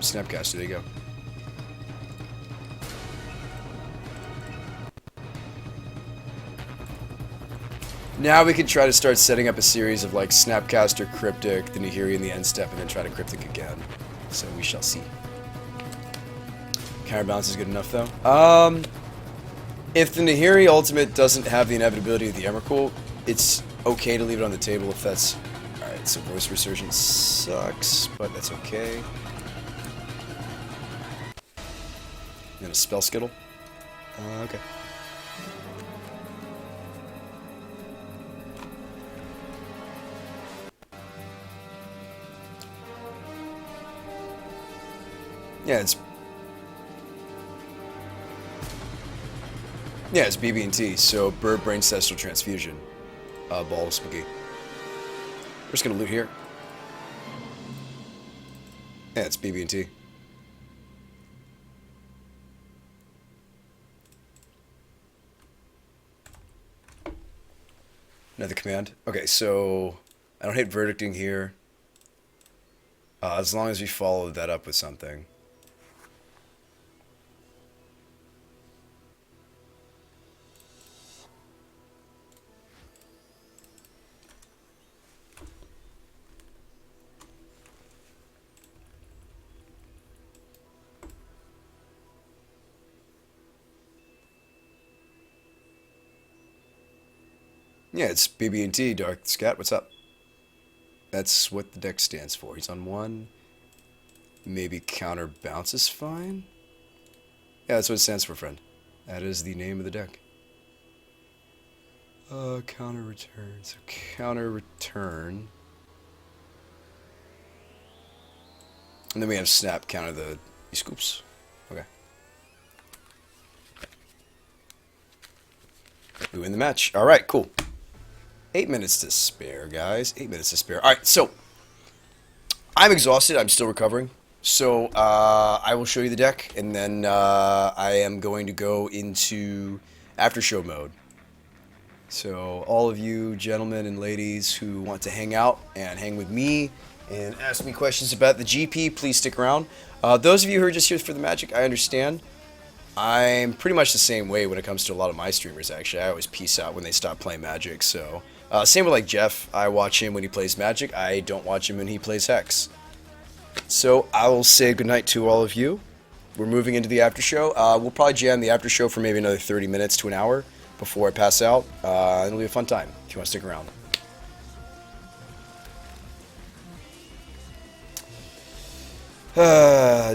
Snapcaster. There you go. Now we can try to start setting up a series of like Snapcaster, Cryptic, the Nahiri in the end step, and then try to Cryptic again. So we shall see. Counterbalance is good enough though. If the Nahiri ultimate doesn't have the inevitability of the Emrakul, it's okay to leave it on the table if that's... Alright, so Voice Resurgence sucks, but that's okay. And then a Spell Skittle. Okay. Yeah, it's BB&T, so Bird Brain Celestial Transfusion. Ball of Spaghetti. We're just gonna loot here. Yeah, it's BB&T. Another command. Okay, so I don't hate verdicting here. As long as we follow that up with something. Yeah, it's BB&T, Dark Scat. What's up? That's what the deck stands for. He's on 1. Maybe counter bounce is fine? Yeah, that's what it stands for, friend. That is the name of the deck. Counter return. So counter return. And then we have snap counter the scoops. Okay. We win the match. Alright, cool. 8 minutes to spare, guys. 8 minutes to spare. Alright, so I'm exhausted. I'm still recovering. So I will show you the deck, and then I am going to go into Aftershow mode. So all of you gentlemen and ladies who want to hang out and hang with me and ask me questions about the GP, please stick around. Those of you who are just here for the Magic, I understand. I'm pretty much the same way when it comes to a lot of my streamers, actually. I always peace out when they stop playing Magic, so... same with like Jeff. I watch him when he plays Magic. I don't watch him when he plays Hex. So I will say goodnight to all of you. We're moving into the Aftershow. We'll probably jam the Aftershow for maybe another 30 minutes to an hour before I pass out. It'll be a fun time if you want to stick around.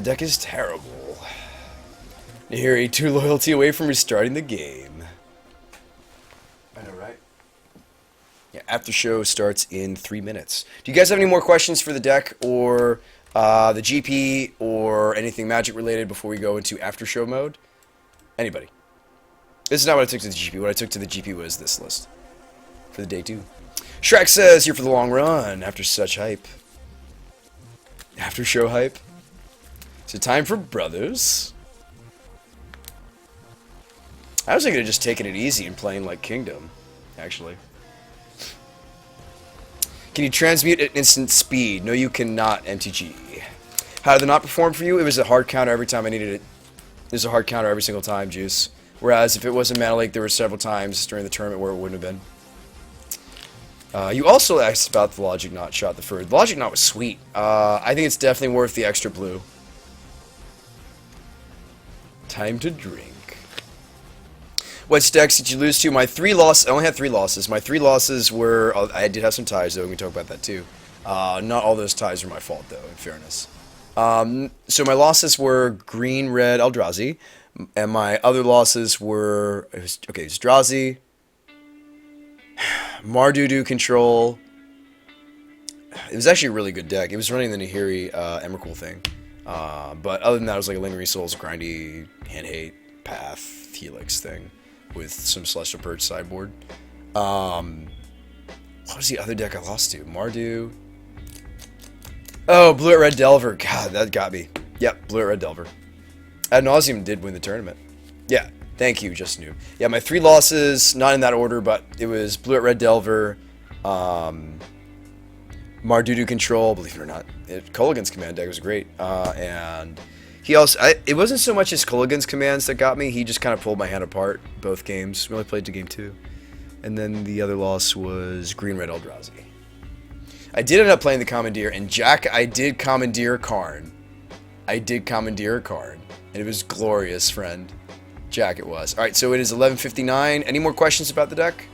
Deck is terrible. Nahiri, 2 loyalty away from restarting the game. I know, right? Yeah, Aftershow starts in 3 minutes. Do you guys have any more questions for the deck or the GP or anything Magic related before we go into Aftershow mode? Anybody? This is not what I took to the GP. What I took to the GP was this list for the day 2. Shrek says, here for the long run after such hype. Aftershow hype. So time for brothers. I was thinking of just taking it easy and playing like Kingdom, actually. Can you transmute at instant speed? No, you cannot, MTG. How did it not perform for you? It was a hard counter every time I needed it. It was a hard counter every single time, Juice. Whereas if it wasn't Mana Lake, there were several times during the tournament where it wouldn't have been. You also asked about the Logic Knot shot the Furred. The Logic Knot was sweet. I think it's definitely worth the extra blue. Time to drink. What decks did you lose to? My 3 losses. I only had 3 losses. My 3 losses were. I did have some ties, though. We can talk about that too. Not all those ties are my fault, though. In fairness. So my losses were green, red, Eldrazi, and my other losses were it was Drazi, Mardudu control. It was actually a really good deck. It was running the Nahiri Emrakul thing, but other than that, it was like a Lingering Souls, grindy, hand hate, path, Helix thing. With some Celestial Purge sideboard. What was the other deck I lost to? Mardu. Oh, Blue at Red Delver. God, that got me. Yep, Blue at Red Delver. Ad Nauseam did win the tournament. Yeah, thank you, Just New. Yeah, my 3 losses, not in that order, but it was Blue at Red Delver, Mardu Mardudu control, believe it or not. Culligan's command deck was great. And he also, it wasn't so much his Culligan's commands that got me. He just kind of pulled my hand apart both games. We only played to game 2. And then the other loss was Green Red Eldrazi. I did end up playing the Commandeer, and Jack, I did Commandeer Karn. And it was glorious, friend. Jack, it was. Alright, so it is 11:59. Any more questions about the deck?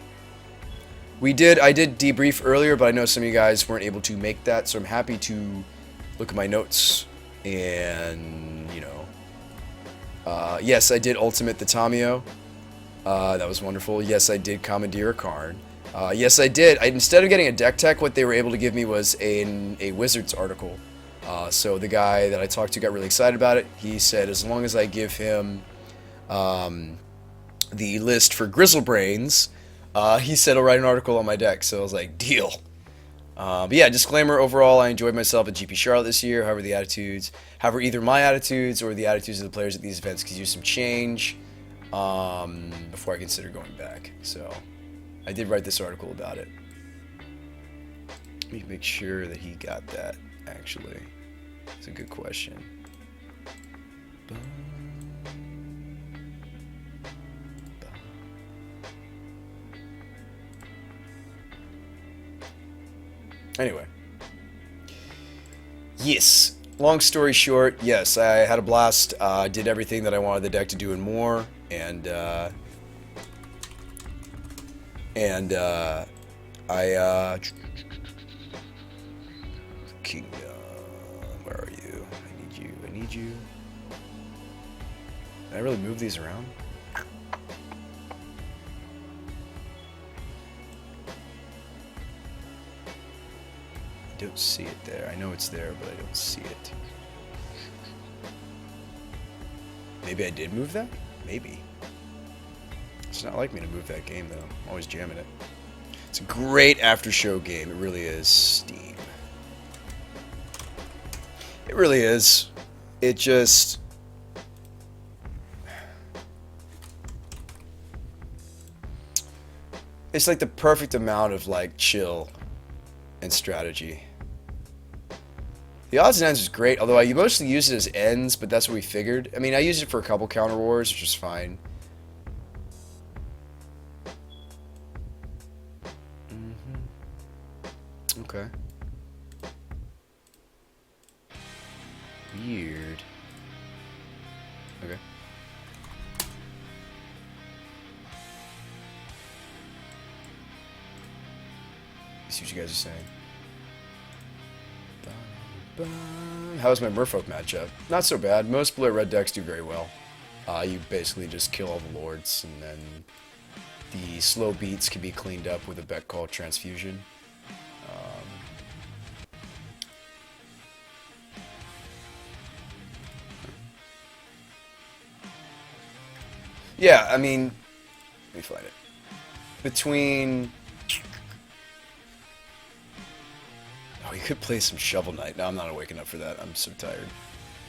I did debrief earlier, but I know some of you guys weren't able to make that, so I'm happy to look at my notes and, you know. Yes, I did Ultimate the Tamio. That was wonderful. Yes, I did Commandeer a Karn. Yes, I did. Instead of getting a deck tech, what they were able to give me was a Wizards article. So the guy that I talked to got really excited about it. He said as long as I give him the list for Grizzlebrains, he said he'll write an article on my deck. So I was like, deal. But yeah, disclaimer, overall, I enjoyed myself at GP Charlotte this year. However, either my attitudes or the attitudes of the players at these events could use some change before I consider going back. So I did write this article about it. Let me make sure that he got that, actually. It's a good question. Anyway. Yes. Long story short, yes, I had a blast. Did everything that I wanted the deck to do and more. And Kingdom, where are you? I need you. Did I really move these around? I don't see it there. I know it's there, but I don't see it. Maybe I did move that? Maybe. It's not like me to move that game, though. I'm always jamming it. It's a great Aftershow game. It really is. Steam. It really is. It just... It's like the perfect amount of, like, chill and strategy. The odds and ends is great, although I mostly use it as ends, but that's what we figured. I mean, I used it for a couple counter wars, which is fine. Okay. Weird. Okay. See what you guys are saying. How's my Merfolk matchup? Not so bad. Most blue and red decks do very well. You basically just kill all the lords, and then the slow beats can be cleaned up with a bet called Transfusion. Yeah, I mean, let me find it. Between... Oh, you could play some Shovel Knight. No, I'm not waking up for that. I'm so tired.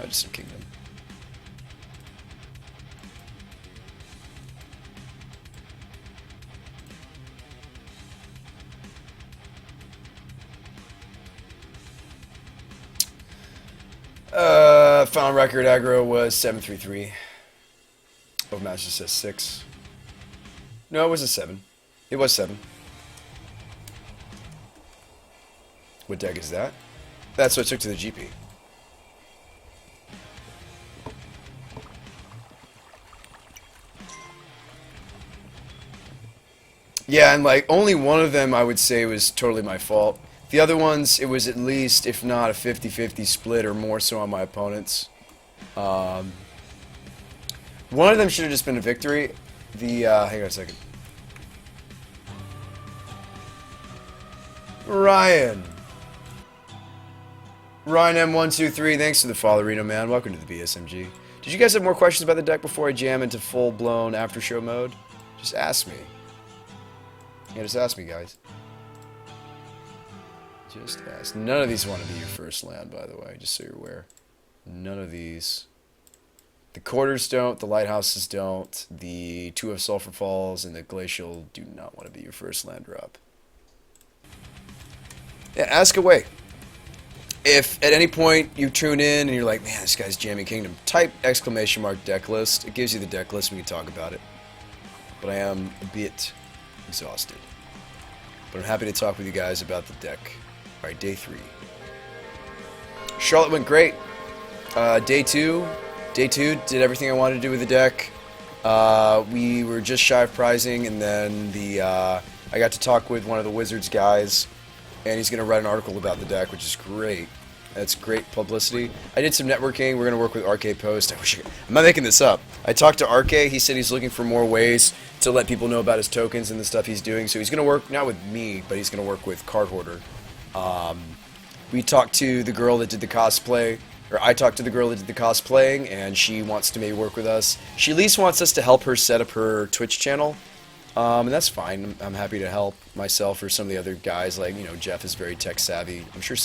I just some Kingdom. Final record aggro was 733. Both matches says 6. No, it was a 7. It was 7. What deck is that? That's what I took to the GP. Yeah, and like only one of them I would say was totally my fault. The other ones, it was at least, if not a 50-50 split or more so on my opponents. One of them should have just been a victory. Hang on a second. Ryan M123, thanks for the follow, Reno, man. Welcome to the BSMG. Did you guys have more questions about the deck before I jam into full-blown Aftershow mode? Just ask me. Yeah, just ask me, guys. Just ask. None of these want to be your first land, by the way, just so you're aware. None of these. The Quarters don't, the Lighthouses don't, the Two of Sulphur Falls and the Glacial do not want to be your first land drop. Yeah, ask away. If at any point you tune in and you're like, man, this guy's jamming Kingdom, type !! deck list. It gives you the deck list. We can talk about it. But I am a bit exhausted. But I'm happy to talk with you guys about the deck. Alright, day 3. Charlotte went great. Day 2 did everything I wanted to do with the deck. We were just shy of prizing, and then I got to talk with one of the Wizards guys, and he's going to write an article about the deck, which is great. That's great publicity. I did some networking. We're going to work with RK Post. I'm not making this up. I talked to RK. He said he's looking for more ways to let people know about his tokens and the stuff he's doing. So he's going to work, not with me, but he's going to work with Card Hoarder. We talked to the girl that did the cosplay, or I talked to the girl that did the cosplaying, and she wants to maybe work with us. She at least wants us to help her set up her Twitch channel. And that's fine. I'm happy to help myself or some of the other guys. Like, you know, Jeff is very tech savvy. I'm sure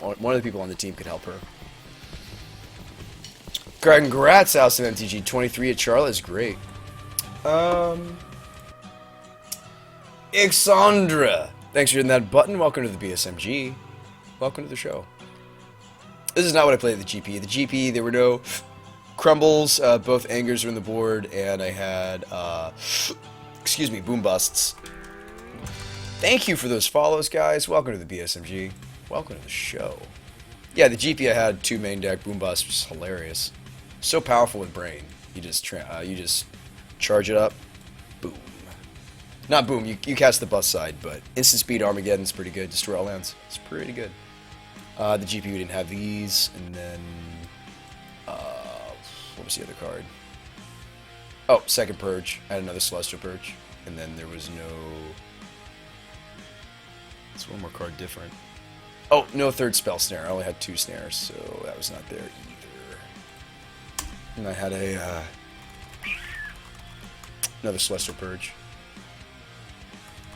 one of the people on the team could help her. Congrats, House of MTG. 23 at Charlotte is great. Ixandra, thanks for hitting that button. Welcome to the BSMG. Welcome to the show. This is not what I played at the GP. The GP, there were no crumbles. Both angers were on the board, and I had, excuse me, boom busts. Thank you for those follows, guys. Welcome to the BSMG. Welcome to the show. Yeah, the GP I had 2 main deck boom busts, which is hilarious. So powerful with brain. You just charge it up, boom. Not boom. You cast the bust side, but instant speed Armageddon's pretty good. Destroy all lands. It's pretty good. The GP we didn't have these, and then what was the other card? Oh, second Purge. I had another Celestial Purge. And then there was no... It's one more card different. Oh, no third Spell Snare. I only had 2 snares, so that was not there either. And I had a... another Celestial Purge.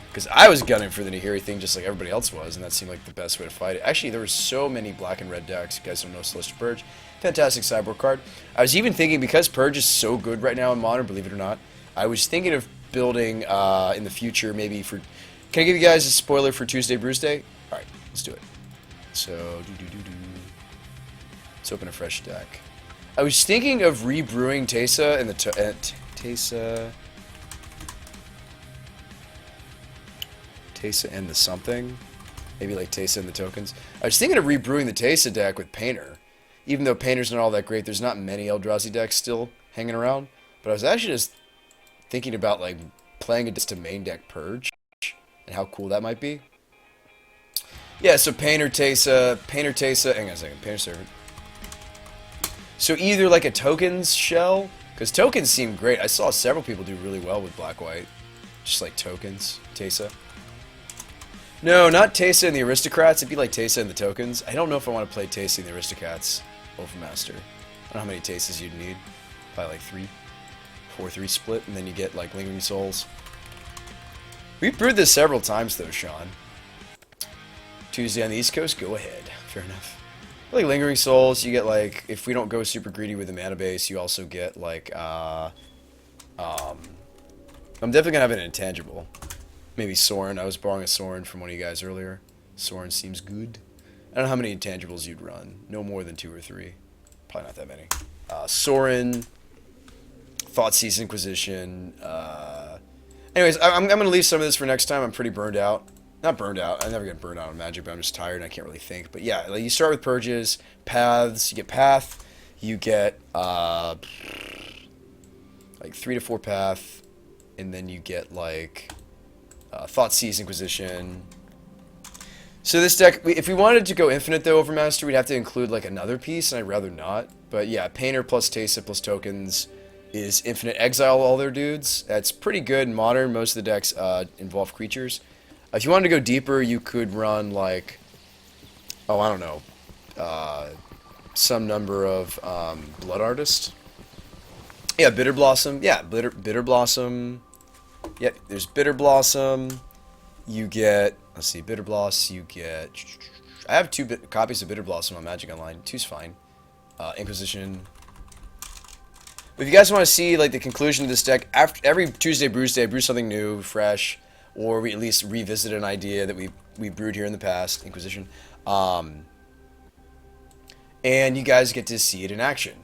Because I was gunning for the Nahiri thing just like everybody else was, and that seemed like the best way to fight it. Actually, there were so many black and red decks. You guys don't know Celestial Purge. Fantastic sideboard card. I was even thinking, because Purge is so good right now in Modern, believe it or not, I was thinking of building in the future maybe for... Can I give you guys a spoiler for Tuesday Brews Day? Alright, let's do it. So, let's open a fresh deck. I was thinking of rebrewing Teysa and the... Teysa and the something. Maybe like Teysa and the tokens. I was thinking of rebrewing the Teysa deck with Painter. Even though Painter's not all that great, there's not many Eldrazi decks still hanging around. But I was actually just thinking about like playing just a main deck Purge and how cool that might be. Yeah, so Painter, Teysa, hang on a second, Painter Servant. So either like a tokens shell, because tokens seem great. I saw several people do really well with black-white. Just like tokens, Teysa. No, not Teysa and the Aristocrats. It'd be like Teysa and the tokens. I don't know if I want to play Teysa and the Aristocrats Overmaster. I don't know how many Teysas you'd need. Probably like 3. 4-3 split, and then you get like Lingering Souls. We've brewed this several times though, Sean. Tuesday on the East Coast? Go ahead. Fair enough. Like Lingering Souls, you get like, if we don't go super greedy with the mana base, you also get like, I'm definitely gonna have an intangible. Maybe Sorin. I was borrowing a Sorin from one of you guys earlier. Sorin seems good. I don't know how many intangibles you'd run. No more than 2 or 3. Probably not that many. Sorin, Thoughtseize Inquisition. Anyways, I'm going to leave some of this for next time. I'm pretty burned out. Not burned out. I never get burned out on Magic, but I'm just tired and I can't really think. But yeah, like you start with Purges, Paths. You get Path. You get like 3 to 4 Path. And then you get like... Thoughtseize Inquisition. So this deck, if we wanted to go infinite though, Overmaster, we'd have to include like another piece, and I'd rather not. But yeah, Painter plus Teysa plus tokens is infinite. Exile all their dudes. That's pretty good in Modern. Most of the decks involve creatures. If you wanted to go deeper, you could run like, oh, I don't know, some number of Blood Artist. Yeah, Bitter Blossom. Yeah, Bitter Blossom. Yep, there's Bitter Blossom. You get, let's see, Bitter Blossom. You get, I have 2 copies of Bitter Blossom on Magic Online. 2's fine. Inquisition. But if you guys want to see like the conclusion of this deck, after every Tuesday Brews Day, I brew something new, fresh, or we at least revisit an idea that we we brewed here in the past, Inquisition, and you guys get to see it in action.